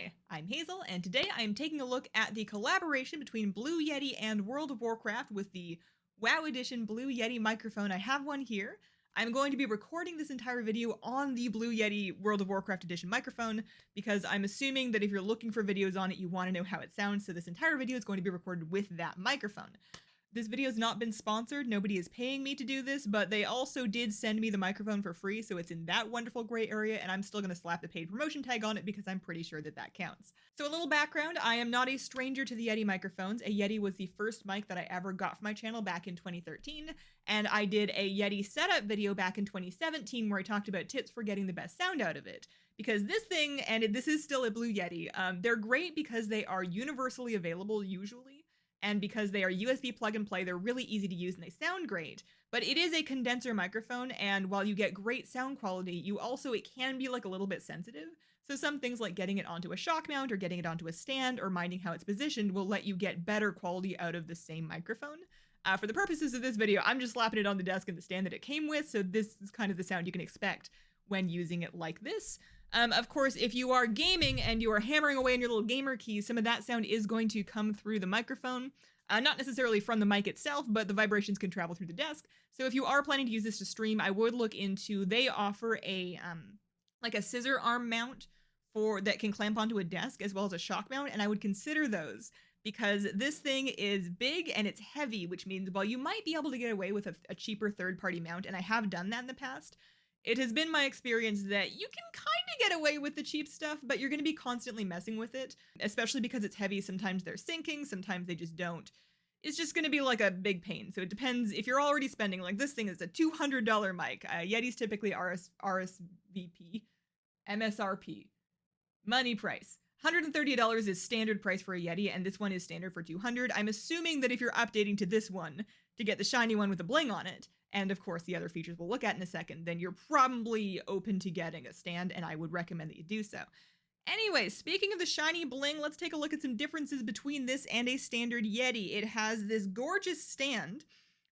Hi, I'm Hazel, and today I am taking a look at the collaboration between Blue Yeti and World of Warcraft with the WoW Edition Blue Yeti microphone. I have one here. I'm going to be recording this entire video on the Blue Yeti World of Warcraft Edition microphone because I'm assuming that if you're looking for videos on it, you want to know how it sounds, so this entire video is going to be recorded with that microphone. This video has not been sponsored, nobody is paying me to do this, but they also did send me the microphone for free, so it's in that wonderful gray area, and I'm still going to slap the paid promotion tag on it because I'm pretty sure that that counts. So a little background, I am not a stranger to the Yeti microphones. A Yeti was the first mic that I ever got for my channel back in 2013, and I did a Yeti setup video back in 2017 where I talked about tips for getting the best sound out of it. Because this thing, and this is still a Blue Yeti, they're great because they are universally available usually. And because they are USB plug and play, they're really easy to use and they sound great. But it is a condenser microphone, and while you get great sound quality, it can be like a little bit sensitive. So some things like getting it onto a shock mount or getting it onto a stand or minding how it's positioned will let you get better quality out of the same microphone. For the purposes of this video, I'm just slapping it on the desk and the stand that it came with, so this is kind of the sound you can expect when using it like this. Of course, if you are gaming and you are hammering away on your little gamer keys, some of that sound is going to come through the microphone. Not necessarily from the mic itself, but the vibrations can travel through the desk. So if you are planning to use this to stream, I would look into, they offer a, like a scissor arm mount that can clamp onto a desk as well as a shock mount, and I would consider those because this thing is big and it's heavy, which means while you might be able to get away with a cheaper third-party mount, and I have done that in the past, it has been my experience that you can kind of get away with the cheap stuff, but you're going to be constantly messing with it, especially because it's heavy. Sometimes they're syncing, sometimes they just don't. It's just going to be like a big pain. So it depends if you're already spending, like this thing is a $200 mic. Yeti's typically RSVP, MSRP, money price. $130 is standard price for a Yeti, and this one is standard for $200. I'm assuming that if you're updating to this one to get the shiny one with the bling on it, and of course the other features we'll look at in a second, then you're probably open to getting a stand, and I would recommend that you do so. Anyway, speaking of the shiny bling, let's take a look at some differences between this and a standard Yeti. It has this gorgeous stand,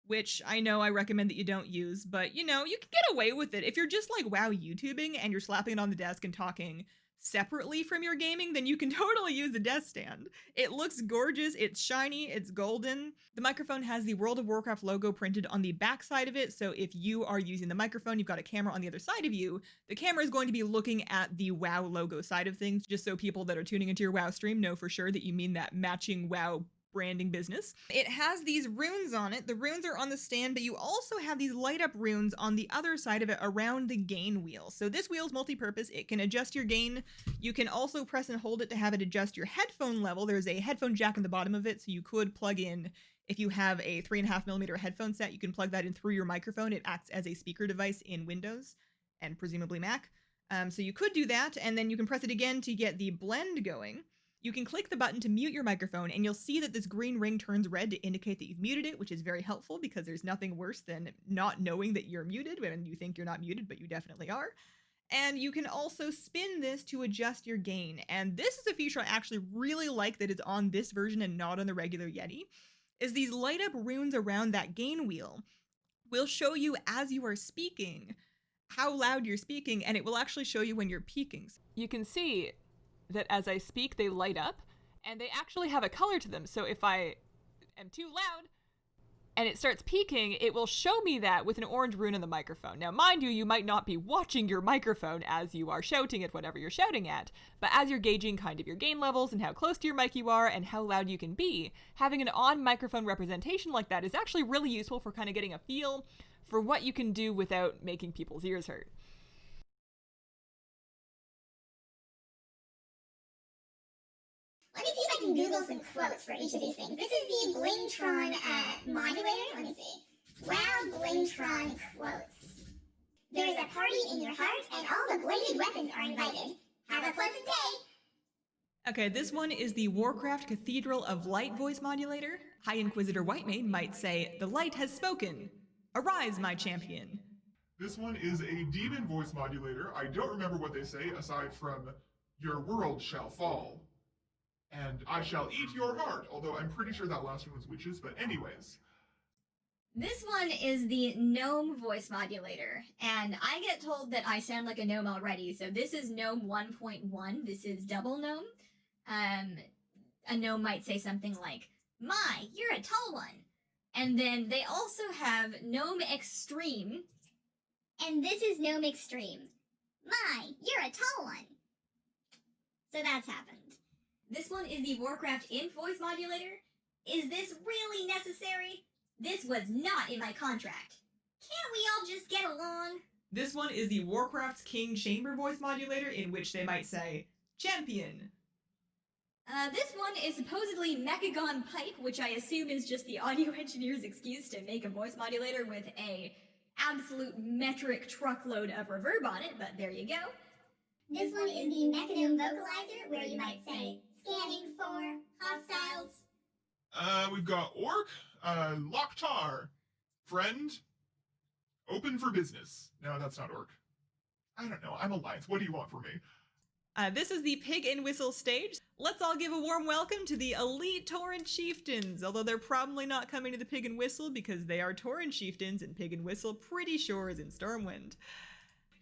which I know I recommend that you don't use, but you know, you can get away with it. If you're just like WoW YouTubing and you're slapping it on the desk and talking separately from your gaming, then you can totally use the desk stand. It looks gorgeous, it's shiny, it's golden. The microphone has the World of Warcraft logo printed on the back side of it, so if you are using the microphone, you've got a camera on the other side of you, the camera is going to be looking at the WoW logo side of things, just so people that are tuning into your WoW stream know for sure that you mean that matching WoW branding business. It has these runes on it. The runes are on the stand, but you also have these light up runes on the other side of it around the gain wheel. So this wheel is multi-purpose. It can adjust your gain. You can also press and hold it to have it adjust your headphone level. There's a headphone jack on the bottom of it, so you could plug in, if you have a 3.5mm headphone set, you can plug that in through your microphone. It acts as a speaker device in Windows and presumably Mac. So you could do that, and then you can press it again to get the blend going. You can click the button to mute your microphone, and you'll see that this green ring turns red to indicate that you've muted it, which is very helpful because there's nothing worse than not knowing that you're muted when you think you're not muted, but you definitely are. And you can also spin this to adjust your gain. And this is a feature I actually really like that is on this version and not on the regular Yeti, is these light up runes around that gain wheel will show you as you are speaking how loud you're speaking, and it will actually show you when you're peaking. You can see that as I speak, they light up, and they actually have a color to them. So if I am too loud and it starts peaking, it will show me that with an orange rune on the microphone. Now, mind you, you might not be watching your microphone as you are shouting at whatever you're shouting at, but as you're gauging kind of your gain levels and how close to your mic you are and how loud you can be, having an on-microphone representation like that is actually really useful for kind of getting a feel for what you can do without making people's ears hurt. Let me see if I can Google some quotes for each of these things. This is the Blingtron modulator. Let me see. Wow, Blingtron quotes. There is a party in your heart, and all the bladed weapons are invited. Have a pleasant day. Okay, this one is the Warcraft Cathedral of Light voice modulator. High Inquisitor Whitemane might say, "The light has spoken. Arise, my champion." This one is a demon voice modulator. I don't remember what they say aside from, "Your world shall fall." And "I shall eat your heart," although I'm pretty sure that last one was witches, but anyways. This one is the gnome voice modulator, and I get told that I sound like a gnome already, so this is gnome 1.1, this is double gnome. A gnome might say something like, "My, you're a tall one." And then they also have gnome extreme. And this is Gnome Extreme. My, you're a tall one. So that's happened. This one is the Warcraft in voice modulator. Is this really necessary? This was not in my contract. Can't we all just get along? This one is the Warcraft's King Chamber voice modulator, in which they might say, "Champion." This one is supposedly Mechagon Pipe, which I assume is just the audio engineer's excuse to make a voice modulator with a absolute metric truckload of reverb on it, but there you go. This one is the Mechanome Vocalizer, where you might say, "Scanning for hostiles." We've got Orc, Loktar, Friend, Open for Business. No, that's not Orc. I don't know, I'm Alliance. What do you want from me? This is the Pig and Whistle stage. Let's all give a warm welcome to the elite Tauren chieftains, although they're probably not coming to the Pig and Whistle because they are Tauren chieftains and Pig and Whistle pretty sure is in Stormwind.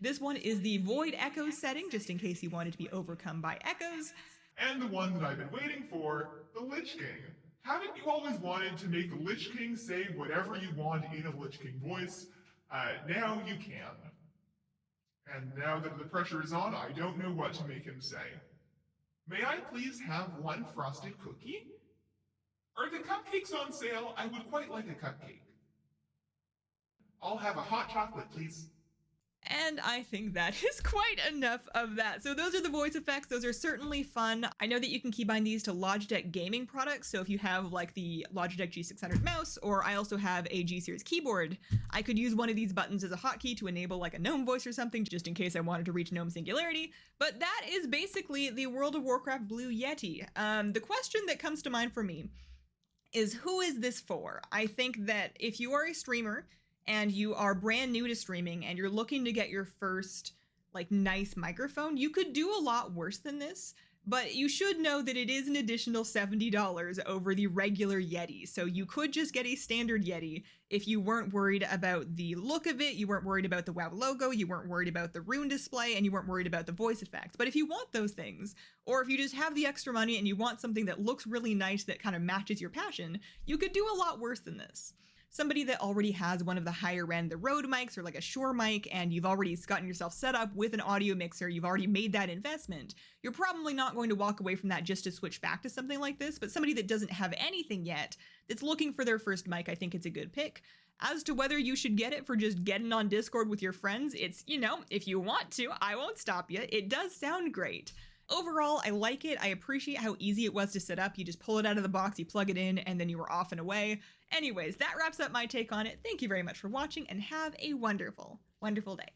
This one is the Void Echo setting, just in case you wanted to be overcome by echoes. And the one that I've been waiting for, the Lich King. Haven't you always wanted to make the Lich King say whatever you want in a Lich King voice? Now you can. And now that the pressure is on, I don't know what to make him say. May I please have one frosted cookie? Are the cupcakes on sale? I would quite like a cupcake. I'll have a hot chocolate, please. And I think that is quite enough of that. So those are the voice effects. Those are certainly fun. I know that you can keybind these to Logitech gaming products. So if you have like the Logitech G600 mouse, or I also have a G Series keyboard, I could use one of these buttons as a hotkey to enable like a gnome voice or something, just in case I wanted to reach gnome singularity. But that is basically the World of Warcraft Blue Yeti. The question that comes to mind for me is, who is this for? I think that if you are a streamer and you are brand new to streaming and you're looking to get your first like nice microphone, you could do a lot worse than this, but you should know that it is an additional $70 over the regular Yeti. So you could just get a standard Yeti if you weren't worried about the look of it, you weren't worried about the WoW logo, you weren't worried about the rune display, and you weren't worried about the voice effects. But if you want those things, or if you just have the extra money and you want something that looks really nice that kind of matches your passion, you could do a lot worse than this. Somebody that already has one of the higher end, the Rode mics or like a Shure mic, and you've already gotten yourself set up with an audio mixer, you've already made that investment, you're probably not going to walk away from that just to switch back to something like this. But somebody that doesn't have anything yet, that's looking for their first mic, I think it's a good pick. As to whether you should get it for just getting on Discord with your friends, it's, you know, if you want to, I won't stop you. It does sound great. Overall, I like it. I appreciate how easy it was to set up. You just pull it out of the box, you plug it in, and then you were off and away. Anyways, that wraps up my take on it. Thank you very much for watching, and have a wonderful, wonderful day.